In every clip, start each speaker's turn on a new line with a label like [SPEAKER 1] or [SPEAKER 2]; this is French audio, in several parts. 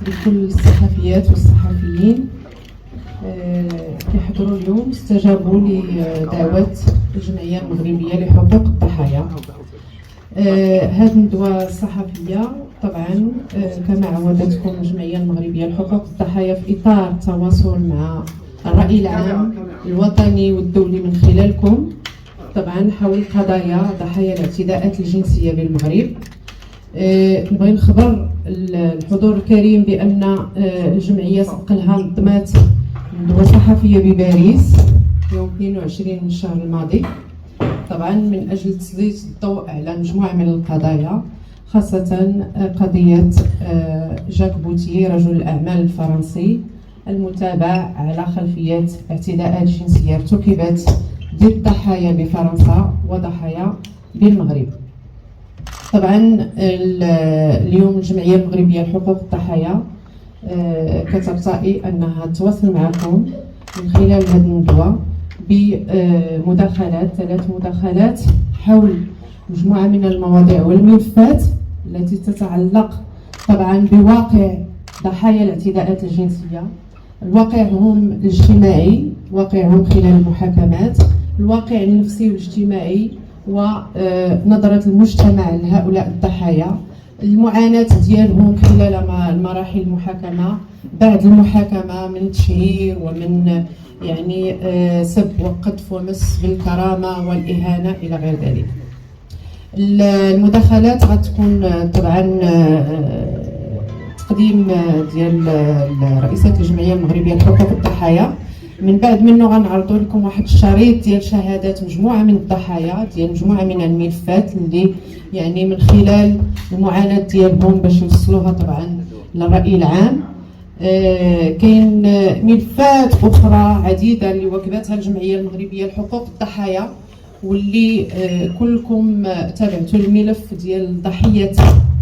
[SPEAKER 1] لكل الصحفيات والصحفيين كيحضروا اليوم استجابوا لدعوة الجمعية المغربية لحقوق الضحايا. هذه الندوة الصحفية طبعا كما عودتكم الجمعية المغربية لحقوق الضحايا في إطار التواصل مع الرأي العام الوطني والدولي من خلالكم طبعا حول قضايا ضحايا الاعتداءات الجنسية بالمغرب. نبغي نخبر الحضور الكريم بأن الجمعية سبق لها نظمت ندوة صحفية بباريس يوم 22 من الشهر الماضي طبعا من أجل تسليط الضوء على مجموعة من القضايا، خاصة قضية جاك بوتي رجل الأعمال الفرنسي المتابع على خلفية اعتداءات جنسية ارتكبت ضد ضحايا بفرنسا وضحايا بالمغرب. طبعا اليوم الجمعية المغربية لحقوق الضحايا كترتئي أنها تواصل معكم من خلال هذه الندوة بمداخلات 3 مداخلات حول مجموعة من المواضيع والملفات التي تتعلق طبعا بواقع ضحايا الاعتداءات الجنسية، الواقعهم الاجتماعي، واقعهم خلال المحاكمات، الواقع النفسي والاجتماعي ونظرة المجتمع لهؤلاء الضحايا، المعاناة ديالهم خلال المراحل المحاكمة، بعد المحاكمة من تشهير ومن يعني سب وقذف ومس بالكرامة والإهانة إلى غير ذلك. المداخلات غتكون طبعا تقديم ديال رئيسة الجمعية المغربية لحقوق الضحايا، من بعد منه غنعرضوا لكم واحد الشريط ديال شهادات مجموعة من الضحايا ديال مجموعة من الملفات اللي يعني من خلال المعاناة ديالهم باش يوصلوها طبعا للرأي العام. كاين ملفات أخرى عديدة اللي وكبتها الجمعية المغربية لحقوق الضحايا واللي كلكم تابعتوا الملف ديال ضحية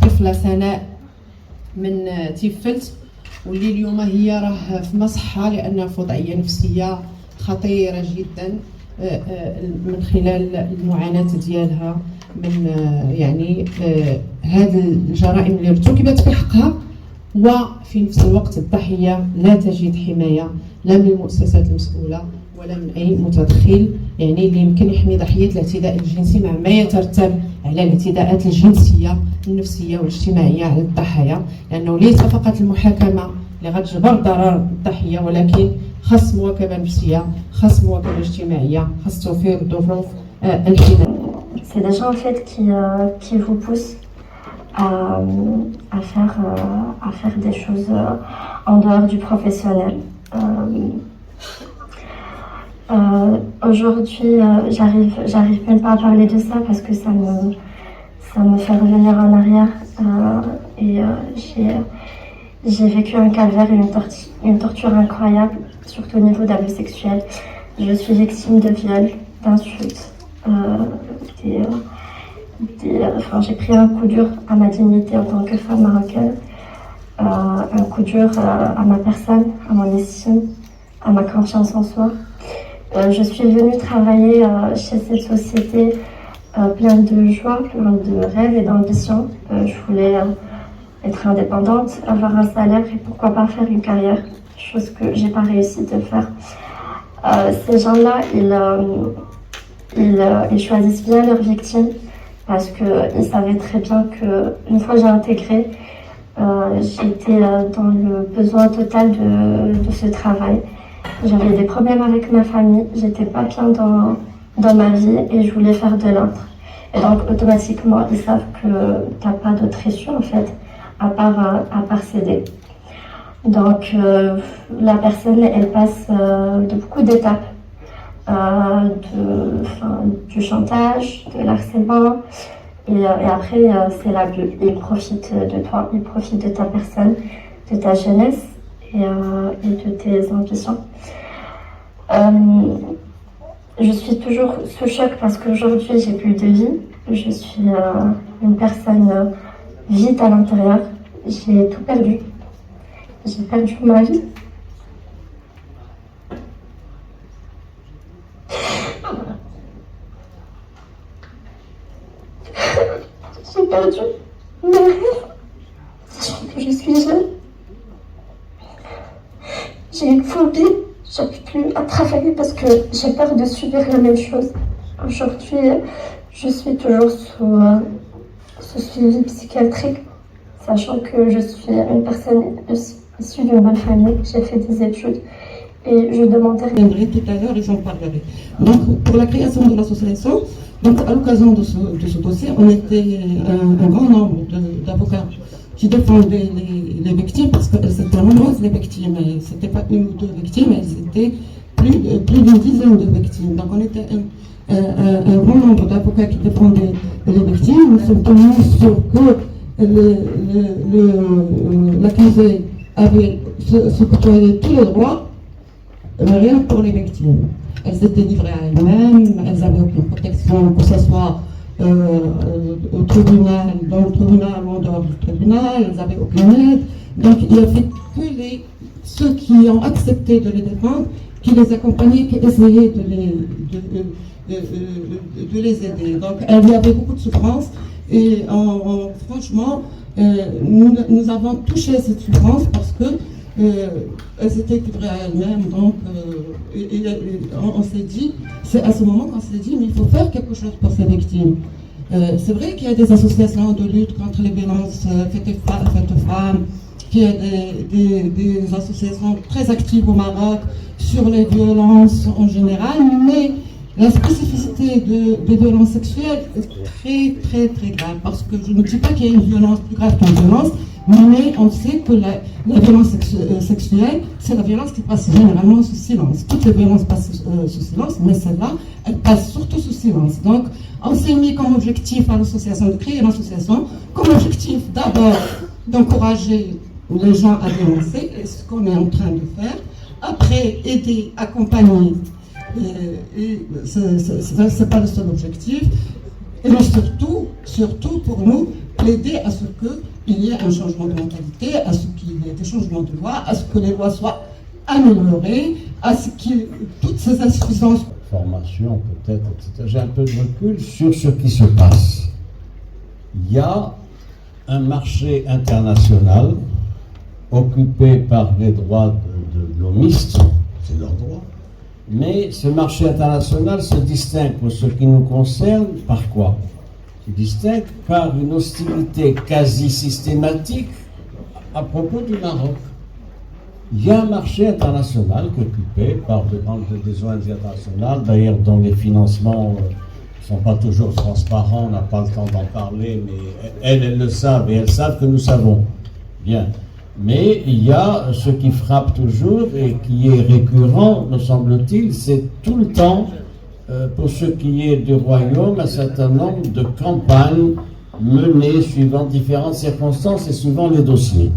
[SPEAKER 1] طفلة سناء من تيفلت، واللي اليوم هي راه في مصحة لأنها في وضعية نفسية خطيرة جدا من خلال المعاناة ديالها من يعني هذه الجرائم اللي ارتكبت في حقها، وفي نفس الوقت الضحية لا تجد حماية لا من المؤسسات المسؤولة ولا من أي متدخل يعني اللي يمكن يحمي ضحية الاعتداء الجنسي مع ما يترتب على الاعتداءات الجنسية النفسية والاجتماعية على الضحايا، لأنه ليس فقط المحاكمة اللي غتجبر ضرر الضحية ولكن خاص مواكبة نفسية، خاص مواكبة اجتماعية، خاص توفير ظروف الحماية.
[SPEAKER 2] C'est des gens en fait qui vous poussent à faire des choses en dehors du professionnel. Aujourd'hui, j'arrive même pas à parler de ça parce que ça me fait revenir en arrière et j'ai vécu un calvaire et une torture incroyable, surtout au niveau d'abus sexuels. Je suis victime de viols, d'insultes. J'ai pris un coup dur à ma dignité en tant que femme marocaine, un coup dur à ma personne, à mon estime, à ma confiance en soi. Je suis venue travailler chez cette société pleine de joie, pleine de rêves et d'ambition. Je voulais être indépendante, avoir un salaire et pourquoi pas faire une carrière, chose que j'ai pas réussi de faire. Ces gens-là, ils choisissent bien leurs victimes parce qu'ils savaient très bien qu'une fois j'ai intégré, j'étais dans le besoin total de ce travail. J'avais des problèmes avec ma famille, j'étais pas bien dans ma vie et je voulais faire de l'autre. Et donc automatiquement, ils savent que t'as pas d'autre issue en fait, à part céder. Donc la personne, elle passe de beaucoup d'étapes. Du chantage, de l'harcèlement et après c'est l'abus. Ils profitent de toi, ils profitent de ta personne, de ta jeunesse et de tes ambitions. Je suis toujours sous choc parce qu'aujourd'hui j'ai plus de vie. Je suis une personne vide à l'intérieur. J'ai tout perdu. J'ai perdu ma vie. J'ai perdu mes rêves. Je suis j'ai une phobie, j'arrive plus à travailler parce que j'ai peur de subir la même chose. Aujourd'hui, je suis toujours sous suivi psychiatrique, sachant que je suis une personne issue d'une bonne famille, j'ai fait des études et je demandais...
[SPEAKER 1] Je viendrai tout à l'heure et j'en parlerai. Donc, pour la création de l'association, donc à l'occasion de ce dossier, on était un grand nombre d'avocats qui défendaient les victimes, parce qu'elles étaient nombreuses, les victimes. Ce n'était pas une ou deux victimes, elles étaient plus d'une dizaine de victimes. Donc on était un grand nombre d'avocats qui défendaient les victimes. Nous sommes tenus sur que l'accusé avait se côtoyé tous les droits, mais rien pour les victimes. Elles étaient livrées à elles-mêmes, elles n'avaient aucune protection, que ce soit au tribunal, dans le tribunal ou en dehors du tribunal, elles n'avaient aucune aide. Donc il n'y avait que ceux qui ont accepté de les défendre, qui les accompagnaient, qui essayaient de les aider. Donc il y avait beaucoup de souffrance et franchement, nous avons touché cette souffrance parce que elles étaient livrées à elles-mêmes. Donc on s'est dit, c'est à ce moment qu'on s'est dit, mais il faut faire quelque chose pour ces victimes. C'est vrai qu'il y a des associations de lutte contre les violences faites aux femmes, qu'il y a des associations très actives au Maroc sur les violences en général, mais la spécificité des violences sexuelles est très très très grave, parce que je ne dis pas qu'il y a une violence plus grave qu'une violence, mais on sait que la violence sexuelle, c'est la violence qui passe généralement sous silence. Toutes les violences passent sous silence, mais celle-là, elle passe surtout sous silence. Donc, on s'est mis comme objectif à l'association de créer une association, comme objectif d'abord d'encourager les gens à dénoncer, et ce qu'on est en train de faire. Après, aider, accompagner, c'est pas le seul objectif. Et surtout pour nous, aider à ce qu'il y ait un changement de mentalité, à ce qu'il y ait des changements de loi, à ce que les lois soient améliorées, à ce que toutes ces insuffisances...
[SPEAKER 3] Formation peut-être, etc. J'ai un peu de recul sur ce qui se passe. Il y a un marché international occupé par les droits de l'homiste, c'est leur droit, mais ce marché international se distingue pour ce qui nous concerne par quoi? Il se distingue par une hostilité quasi systématique à propos du Maroc. Il y a un marché international qui est occupé par des ONG internationales, d'ailleurs dont les financements ne sont pas toujours transparents, on n'a pas le temps d'en parler, mais elles le savent et elles savent que nous savons. Bien. Mais il y a ce qui frappe toujours et qui est récurrent, me semble-t-il, c'est tout le temps, pour ce qui est du royaume, un certain nombre de campagnes menées suivant différentes circonstances et suivant les dossiers.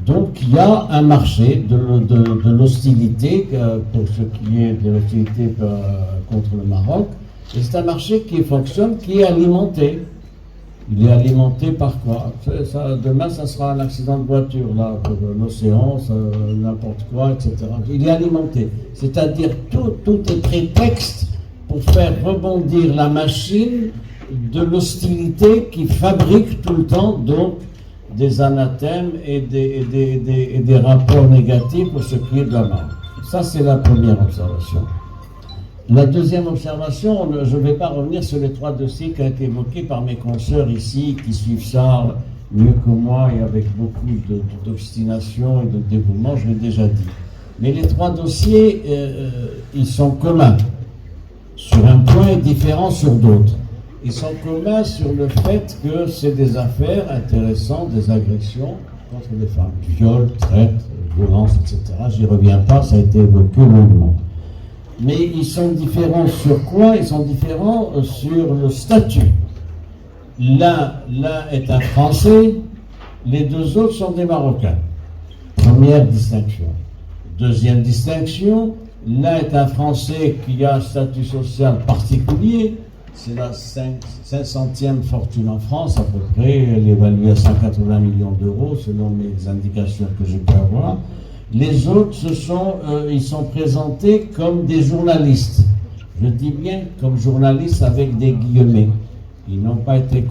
[SPEAKER 3] Donc il y a un marché de l'hostilité, pour ce qui est de l'hostilité contre le Maroc, et c'est un marché qui fonctionne, qui est alimenté. Il est alimenté par quoi? Demain, ça sera un accident de voiture, là, pour l'océan, n'importe quoi, etc. Il est alimenté. C'est-à-dire, tout est prétexte pour faire rebondir la machine de l'hostilité qui fabrique tout le temps, donc, des anathèmes et des rapports négatifs pour ce qui est de la mort. Ça, c'est la première observation. La deuxième observation, je ne vais pas revenir sur les trois dossiers qui ont été évoqués par mes consoeurs ici, qui suivent ça mieux que moi et avec beaucoup d'obstination et de dévouement, je l'ai déjà dit. Mais les trois dossiers, ils sont communs sur un point et différents sur d'autres. Ils sont communs sur le fait que c'est des affaires intéressantes, des agressions contre les femmes, viol, traite, violence, etc. J'y reviens pas, ça a été évoqué longuement. Mais ils sont différents sur quoi? Ils sont différents sur le statut. L'un est un Français, les deux autres sont des Marocains. Première distinction. Deuxième distinction, l'un est un Français qui a un statut social particulier, c'est la 500e fortune en France à peu près, elle est évaluée à 180 millions d'euros selon les indications que j'ai pu avoir. Les autres, ils sont présentés comme des journalistes. Je dis bien comme journalistes avec des guillemets. Ils n'ont pas été